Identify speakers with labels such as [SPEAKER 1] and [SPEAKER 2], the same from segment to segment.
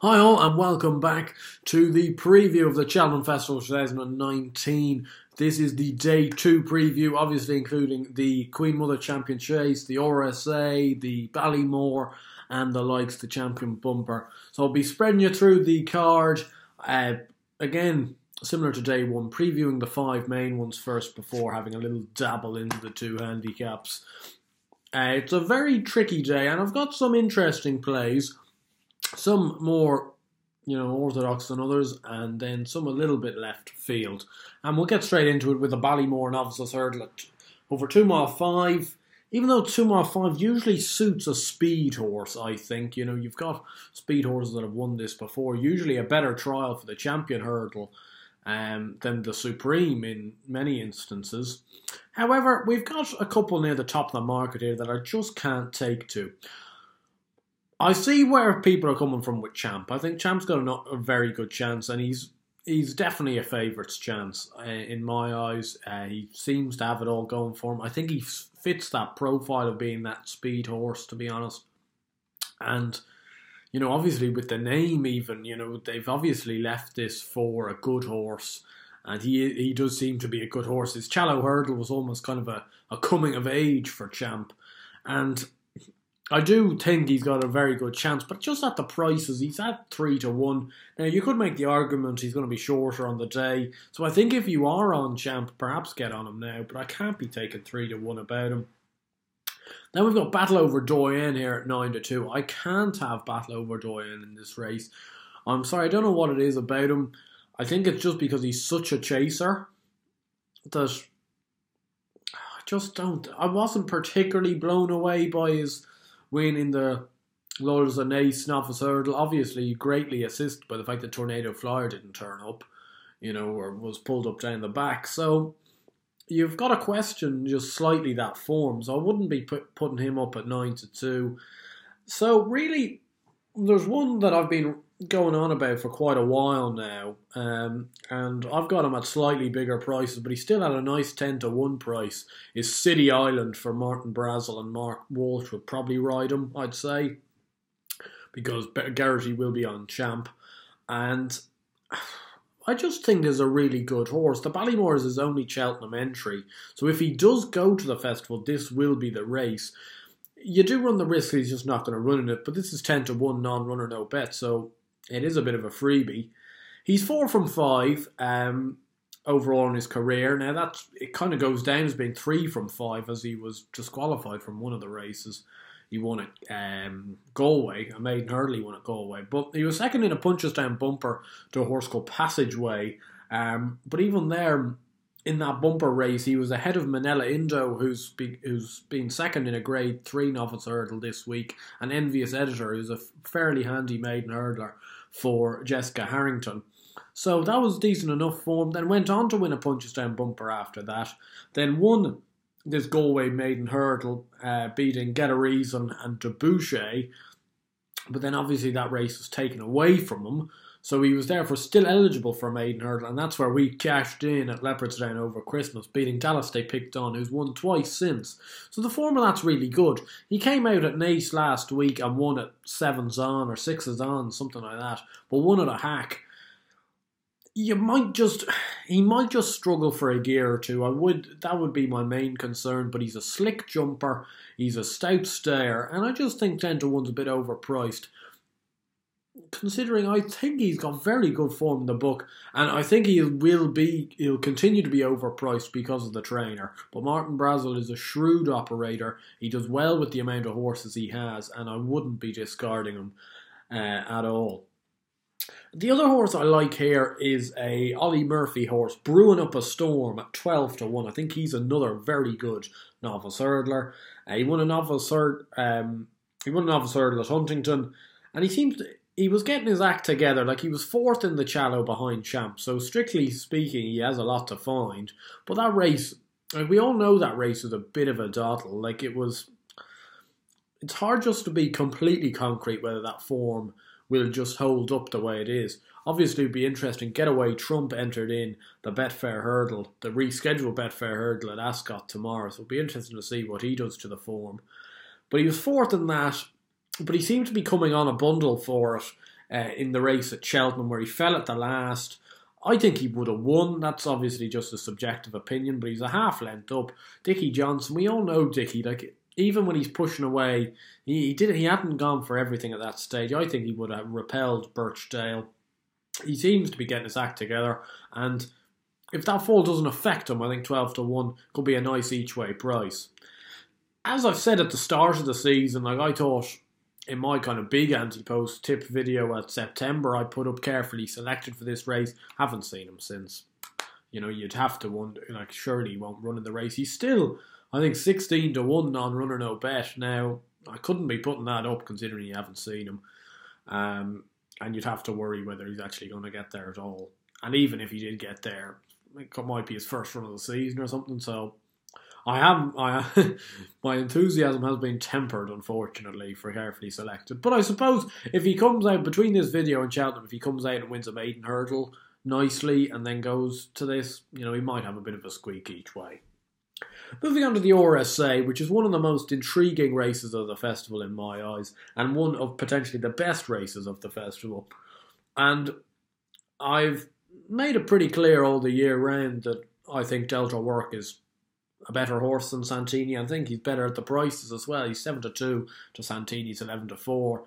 [SPEAKER 1] Hi all and welcome back to the preview of the Cheltenham Festival 2019. This is the day 2 preview, obviously including the Queen Mother Champion Chase, the RSA, the Ballymore and the likes, the Champion Bumper. So I'll be spreading you through the card, again similar to day 1, previewing the 5 main ones first before having a little dabble into the 2 handicaps. It's a very tricky day and I've got some interesting plays. Some more, orthodox than others, and then some a little bit left field. And we'll get straight into it with the Ballymore Novices Hurdle at over 2 mile 5. Even though 2 mile 5 usually suits a speed horse, I think. You've got speed horses that have won this before. Usually a better trial for the Champion Hurdle than the Supreme in many instances. However, we've got a couple near the top of the market here that I just can't take to. I see where people are coming from with Champ. I think Champ's got a very good chance, and he's definitely a favourite's chance in my eyes. He seems to have it all going for him. I think he fits that profile of being that speed horse, to be honest. And, obviously with the name even, they've obviously left this for a good horse. And he does seem to be a good horse. His Shallow Hurdle was almost kind of a coming of age for Champ. And I do think he's got a very good chance, but just at the prices, he's at 3 to 1. Now, you could make the argument he's going to be shorter on the day. So I think if you are on Champ, perhaps get on him now, but I can't be taking 3 to 1 about him. Then we've got Battle Over Doyen here at 9 to 2. I can't have Battle Over Doyen in this race. I'm sorry, I don't know what it is about him. I think it's just because he's such a chaser that I just don't. I wasn't particularly blown away by his win in the Loyals and Ace Novice Hurdle. Obviously greatly assisted by the fact that Tornado Flyer didn't turn up, or was pulled up down the back. So you've got to question just slightly that form. So I wouldn't be putting him up at 9 to 2. So really, there's one that I've been going on about for quite a while now, and I've got him at slightly bigger prices, but he's still at a nice 10 to 1 price. Is City Island for Martin Brazel, and Mark Walsh would probably ride him, I'd say, because Garrity will be on Champ, and I just think there's a really good horse. The Ballymore is his only Cheltenham entry, so if he does go to the festival, this will be the race. You do run the risk he's just not going to run in it, but this is 10 to 1 non-runner, no bet, so it is a bit of a freebie. He's 4 from 5 overall in his career. Now, it kind of goes down as being 3 from 5 as he was disqualified from one of the races. He won at Galway, a maiden hurdle he won at Galway. But he was second in a Punchestown bumper to a horse called Passageway. But even there, in that bumper race, he was ahead of Manila Indo, who's been second in a Grade 3 Novice Hurdle this week, and Envious Editor, who's a fairly handy maiden hurdler for Jessica Harrington. So that was decent enough form. Then went on to win a Punchestown bumper after that. Then won this Galway maiden hurdle, beating Get a Reason and Debouche. But then obviously that race was taken away from him. So he was therefore still eligible for a maiden hurdle, and that's where we cashed in at Leopardstown over Christmas, beating Dallas They Picked On, who's won twice since. So the form of that's really good. He came out at Naas last week and won at 7s on or 6s on, something like that, but won at a hack. He might just struggle for a gear or two. That would be my main concern, but he's a slick jumper, he's a stout stayer, and I just think 10 to 1's a bit overpriced. Considering I think he's got very good form in the book, and I think he'll continue to be overpriced because of the trainer. But Martin Brazel is a shrewd operator. He does well with the amount of horses he has, and I wouldn't be discarding him at all. The other horse I like here is a Ollie Murphy horse, Brewing Up a Storm at 12 to 1. I think he's another very good novice hurdler. He won a novice hurdle at Huntington, and he was getting his act together. Like, he was 4th in the Shallow behind Champ, so strictly speaking, he has a lot to find. But that race, we all know that race was a bit of a dawdle. Like, it's hard just to be completely concrete whether that form will just hold up the way it is. Obviously, it would be interesting. Getaway Trump entered in the Betfair Hurdle, the rescheduled Betfair Hurdle at Ascot tomorrow, so it will be interesting to see what he does to the form. But he was 4th in that. But he seemed to be coming on a bundle for it in the race at Cheltenham where he fell at the last. I think he would have won. That's obviously just a subjective opinion, but he's a half length up. Dickie Johnson, we all know Dickie. Like, even when he's pushing away, he hadn't gone for everything at that stage. I think he would have repelled Birchdale. He seems to be getting his act together, and if that fall doesn't affect him, I think 12-1 could be a nice each way price. As I've said at the start of the season, like, I thought in my kind of big anti-post tip video at September, I put up carefully selected for this race. Haven't seen him since. You know, you'd have to wonder, like, surely he won't run in the race. He's still, I think, 16-1 non-runner, no bet. Now, I couldn't be putting that up considering you haven't seen him. And you'd have to worry whether he's actually going to get there at all. And even if he did get there, it might be his first run of the season or something. So my enthusiasm has been tempered, unfortunately, for carefully selected. But I suppose if he comes out between this video and Cheltenham, if he comes out and wins a maiden hurdle nicely and then goes to this, you know, he might have a bit of a squeak each way. Moving on to the RSA, which is one of the most intriguing races of the festival in my eyes, and one of potentially the best races of the festival. And I've made it pretty clear all the year round that I think Delta Work is a better horse than Santini. I think he's better at the prices as well. He's 7-2 to Santini's 11-4.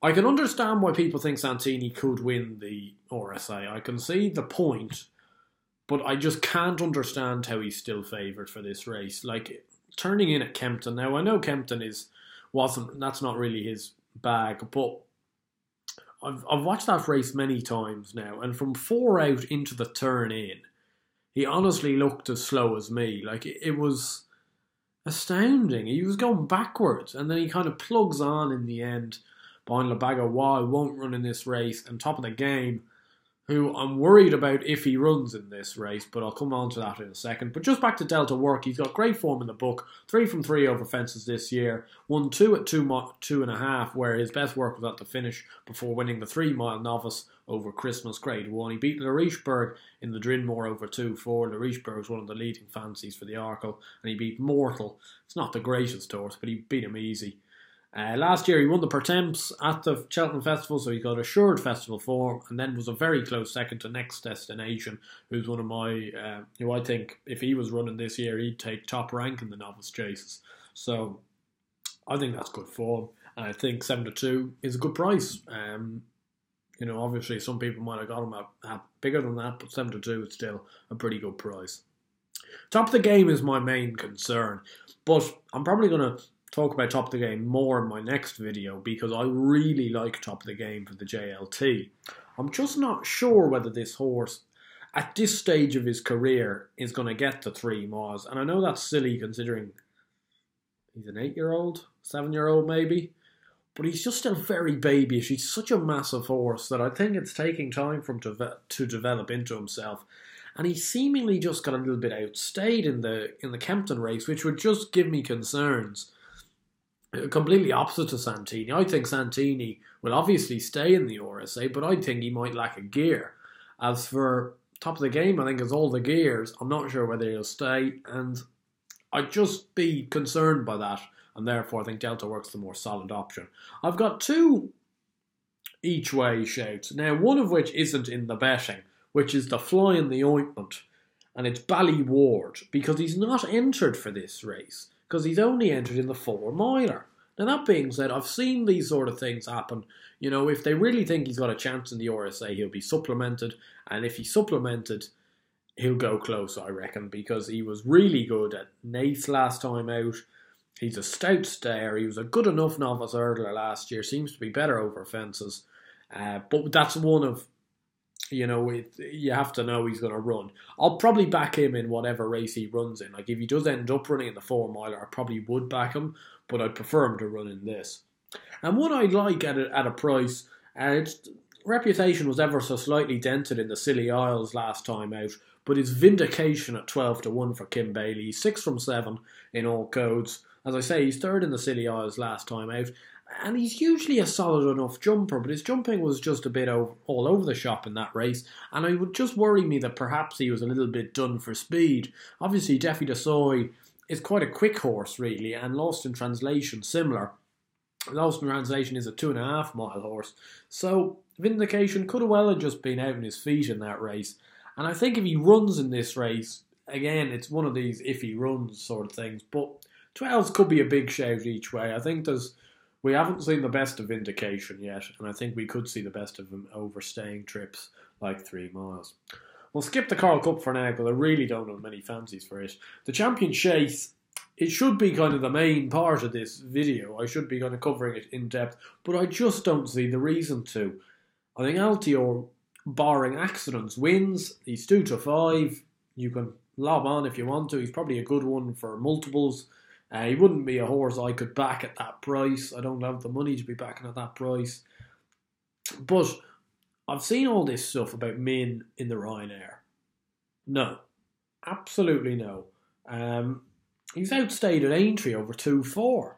[SPEAKER 1] I can understand why people think Santini could win the RSA. I can see the point, but I just can't understand how he's still favoured for this race. Like, turning in at Kempton. Now, I know Kempton that's not really his bag, but I've watched that race many times now, and from 4 out into the turn in, he honestly looked as slow as me. Like, it was astounding. He was going backwards, and then he kind of plugs on in the end behind Labaga Why won't run in this race, and Top of the Game, who I'm worried about if he runs in this race, but I'll come on to that in a second. But just back to Delta Work, he's got great form in the book, 3 from 3 over fences this year, won 2 at 2.5, where his best work was at the finish before winning the 3-mile novice over Christmas Grade 1. He beat Larichburg in the Drinmore over 2-4. Larichburg is one of the leading fancies for the Arkle, and he beat Mortal. It's not the greatest horse, but he beat him easy. Last year he won the Pertemps at the Cheltenham Festival, so he got assured festival form, and then was a very close second to Next Destination, who's one of my, who I think if he was running this year, he'd take top rank in the novice chases. So I think that's good form, and I think 7-2 is a good price. You know, obviously some people might have got him at bigger than that, but 7-2 is still a pretty good price. Top of the Game is my main concern, but I'm probably going to talk about Top of the Game more in my next video because I really like Top of the Game for the JLT. I'm just not sure whether this horse, at this stage of his career, is going to get to 3 miles. And I know that's silly considering he's an 8-year-old, 7-year-old maybe. But he's just still very babyish. He's such a massive horse that I think it's taking time for him to develop into himself. And he seemingly just got a little bit outstayed in the Kempton race, which would just give me concerns. Completely opposite to Santini. I think Santini will obviously stay in the RSA, but I think he might lack a gear. As for Top of the Game, I think it's all the gears. I'm not sure whether he'll stay, and I'd just be concerned by that, and therefore I think Delta Work's the more solid option. I've got 2 each way shouts. Now, one of which isn't in the betting, which is the fly in the ointment, and it's Ballymore, because he's not entered for this race. Because he's only entered in the 4-miler. Now, that being said, I've seen these sort of things happen. You know, if they really think he's got a chance in the RSA, he'll be supplemented. And if he's supplemented, he'll go close, I reckon. Because he was really good at Nath last time out. He's a stout stayer. He was a good enough novice hurdler last year. Seems to be better over fences. But that's one of... You know, you have to know he's going to run. I'll probably back him in whatever race he runs in. Like, if he does end up running in the 4-miler, I probably would back him, but I'd prefer him to run in this. And what I like at a price, its reputation was ever so slightly dented in the Scilly Isles last time out, but his vindication at 12-1 for Kim Bailey. He's 6 from 7 in all codes. As I say, he's 3rd in the Scilly Isles last time out. And he's usually a solid enough jumper, but his jumping was just a bit all over the shop in that race. And it would just worry me that perhaps he was a little bit done for speed. Obviously, Defi de Soy is quite a quick horse, really, and Lost in Translation similar. Lost in Translation is a 2.5 mile horse. So Vindication could have well have just been out on his feet in that race. And I think if he runs in this race, again, it's one of these if he runs sort of things. But 12s could be a big shout each way. I think we haven't seen the best of Vindication yet. And I think we could see the best of him overstaying trips like 3 miles. We'll skip the Coral Cup for now, because I really don't have many fancies for it. The Champion Chase, it should be kind of the main part of this video. I should be kind of covering it in depth, but I just don't see the reason to. I think Altior, barring accidents, wins. He's 2-5. You can lob on if you want to. He's probably a good one for multiples. He wouldn't be a horse I could back at that price. I don't have the money to be backing at that price. But I've seen all this stuff about Min in the Ryanair. No. Absolutely no. He's outstayed at Aintree over 2-4.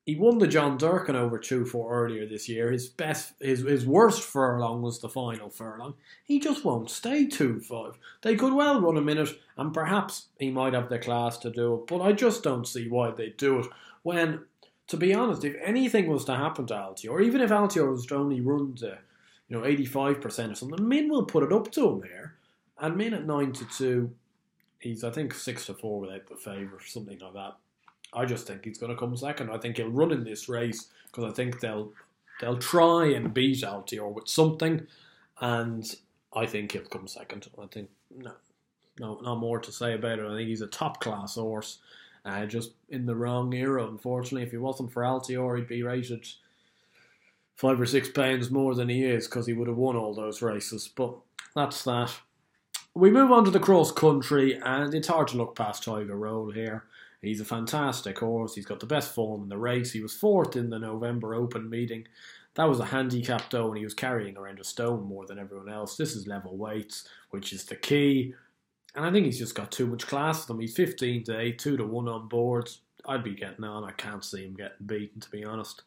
[SPEAKER 1] He won the John Durkin over 2-4 earlier this year. His worst furlong was the final furlong. He just won't stay 2-5. They could well run a minute, and perhaps he might have the class to do it, but I just don't see why they do it. When, to be honest, if anything was to happen to Altior, or even if Altior was to only run to 85% or something, Min will put it up to him here. And Min at 9-2, he's, I think, 6-4 without the favour, something like that. I just think he's going to come second. I think he'll run in this race, because I think they'll try and beat Altior with something, and I think he'll come second. I think, no, not more to say about it. I think he's a top-class horse, just in the wrong era, unfortunately. If he wasn't for Altior, he'd be rated 5 or 6 pounds more than he is, because he would have won all those races. But that's that. We move on to the cross country, and it's hard to look past Tiger Roll here. He's a fantastic horse. He's got the best form in the race. He was 4th in the November Open meeting. That was a handicap though, and he was carrying around a stone more than everyone else. This is level weights, which is the key. And I think he's just got too much class with him. He's 15-8, 2-1 on boards. I'd be getting on. I can't see him getting beaten, to be honest.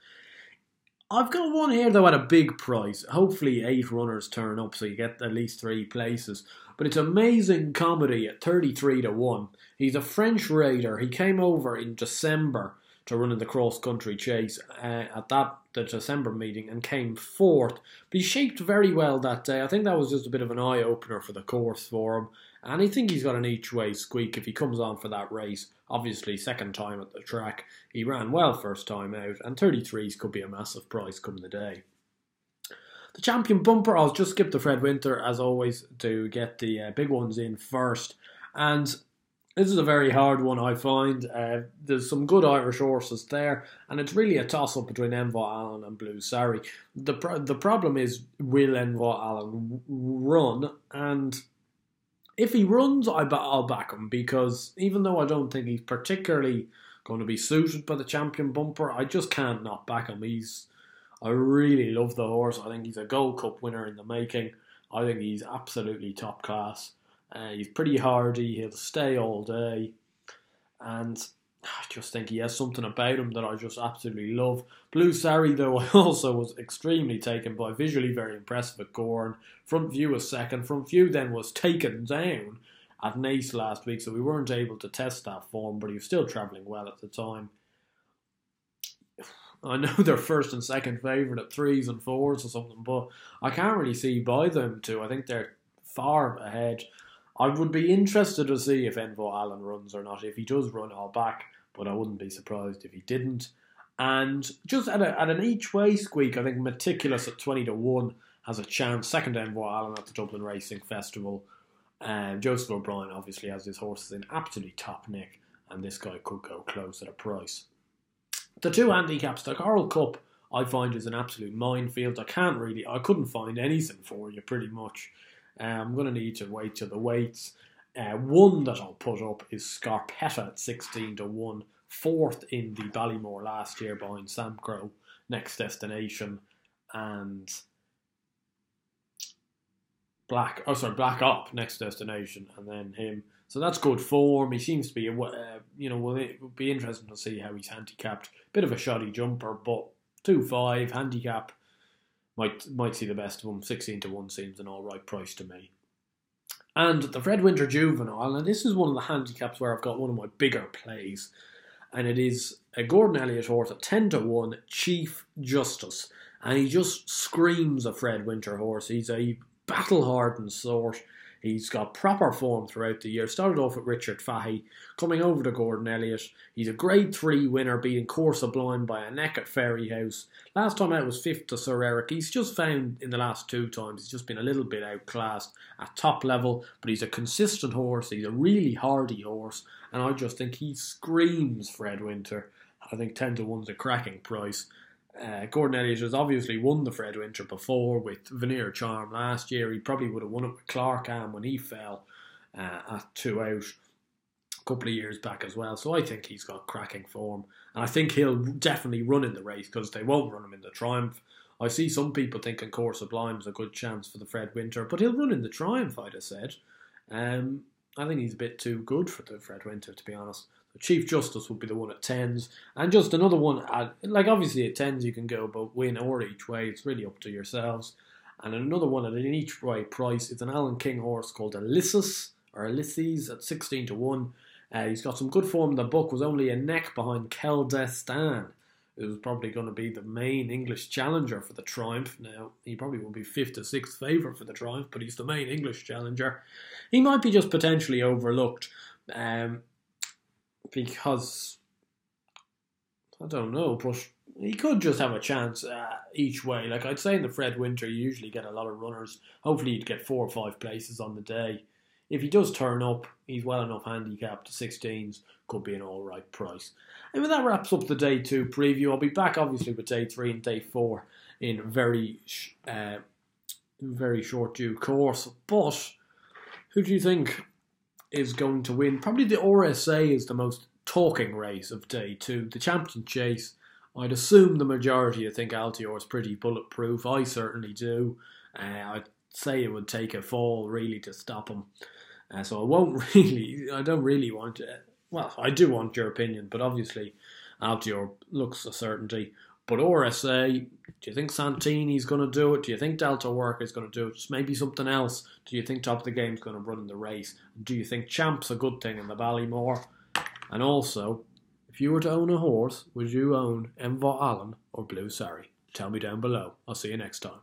[SPEAKER 1] I've got one here though at a big price. Hopefully 8 runners turn up so you get at least 3 places. But it's Amazing Comedy at 33-1. He's a French raider. He came over in December to run in the cross-country chase at the December meeting and came 4th. But he shaped very well that day. I think that was just a bit of an eye-opener for the course for him. And I think he's got an each-way squeak if he comes on for that race. Obviously, second time at the track. He ran well first time out. And 33s could be a massive price come the day. The Champion Bumper, I'll just skip the Fred Winter, as always, to get the big ones in first. And this is a very hard one, I find. There's some good Irish horses there, and it's really a toss-up between Envoi Allen and Blue Sari. The problem is, will Envoi Allen run? And if he runs, I'll back him, because even though I don't think he's particularly going to be suited by the Champion Bumper, I just can't not back him. I really love the horse. I think he's a Gold Cup winner in the making. I think he's absolutely top class. He's pretty hardy. He'll stay all day. And I just think he has something about him that I just absolutely love. Blue Sari, though, I also was extremely taken by. Visually very impressive at Gorn. Front View was second. Front View then was taken down at Naas last week, so we weren't able to test that form, but he was still travelling well at the time. I know they're first and second favourite at 3s and 4s or something, but I can't really see by them two. I think they're far ahead. I would be interested to see if Envoi Allen runs or not. If he does run, I'll back, but I wouldn't be surprised if he didn't. And just at an each-way squeak, I think Meticulous at 20-1 has a chance. Second to Envoi Allen at the Dublin Racing Festival. Joseph O'Brien obviously has his horses in absolutely top nick, and this guy could go close at a price. The 2 handicaps, the Coral Cup, I find is an absolute minefield. I couldn't find anything for you, pretty much. I'm going to need to wait till the weights. One that I'll put up is Scarpetta at 16-1, 4th in the Ballymore last year behind Sam Crow, Next Destination, and Black Up, Next Destination, and then him. So that's good form. He seems to be, it would be interesting to see how he's handicapped. Bit of a shoddy jumper, but 2-5 handicap might see the best of him. 16-1 seems an all right price to me. And the Fred Winter Juvenile, and this is one of the handicaps where I've got one of my bigger plays. and it is a Gordon Elliott horse at 10-1, Chief Justice. And he just screams a Fred Winter horse. He's a battle-hardened sort. He's got proper form throughout the year. Started off with Richard Fahey, coming over to Gordon Elliott. He's a Grade 3 winner, beating Course Sublime by a neck at Ferryhouse. Last time out was 5th to Sir Eric. He's just found in the last 2 times, he's just been a little bit outclassed at top level, but he's a consistent horse. He's a really hardy horse, and I just think he screams Fred Winter. I think 10-1's a cracking price. Gordon Elliott has obviously won the Fred Winter before with Veneer Charm last year. He probably would have won it with Clarkham when he fell at 2 out a couple of years back as well. So I think he's got cracking form. And I think he'll definitely run in the race because they won't run him in the Triumph. I see some people thinking Course Sublime's a good chance for the Fred Winter, but he'll run in the Triumph, I'd have said. I think he's a bit too good for the Fred Winter, to be honest. Chief Justice would be the one at 10s. And just another one, like obviously at 10s you can go both win or each way. It's really up to yourselves. And another one at an each way price is an Alan King horse called Ulysses at 16-1. He's got some good form. The book was only a neck behind Keldestan. It was probably going to be the main English challenger for the Triumph. Now, he probably will be 5th or 6th favourite for the Triumph, but he's the main English challenger. He might be just potentially overlooked. Because, I don't know, but he could just have a chance each way. Like I'd say in the Fred Winter, you usually get a lot of runners. Hopefully you'd get 4 or 5 places on the day. If he does turn up, he's well enough handicapped to 16s, could be an alright price. And with that wraps up the Day 2 preview. I'll be back obviously with Day 3 and Day 4 in very short due course. But who do you think is going to win? Probably the RSA is the most talking race of Day 2. The Cheltenham Chase, I'd assume the majority think Altior is pretty bulletproof. I certainly do. I'd say it would take a fall really to stop him. So I don't really want it. Well, I do want your opinion, but obviously Altior looks a certainty. But RSA, do you think Santini's going to do it? Do you think Delta Work is going to do it? Just maybe something else? Do you think Top of the Game's going to run in the race? Do you think Champ's a good thing in the Ballymore? And also, if you were to own a horse, would you own Mvot Allen or Blue Sari? Tell me down below. I'll see you next time.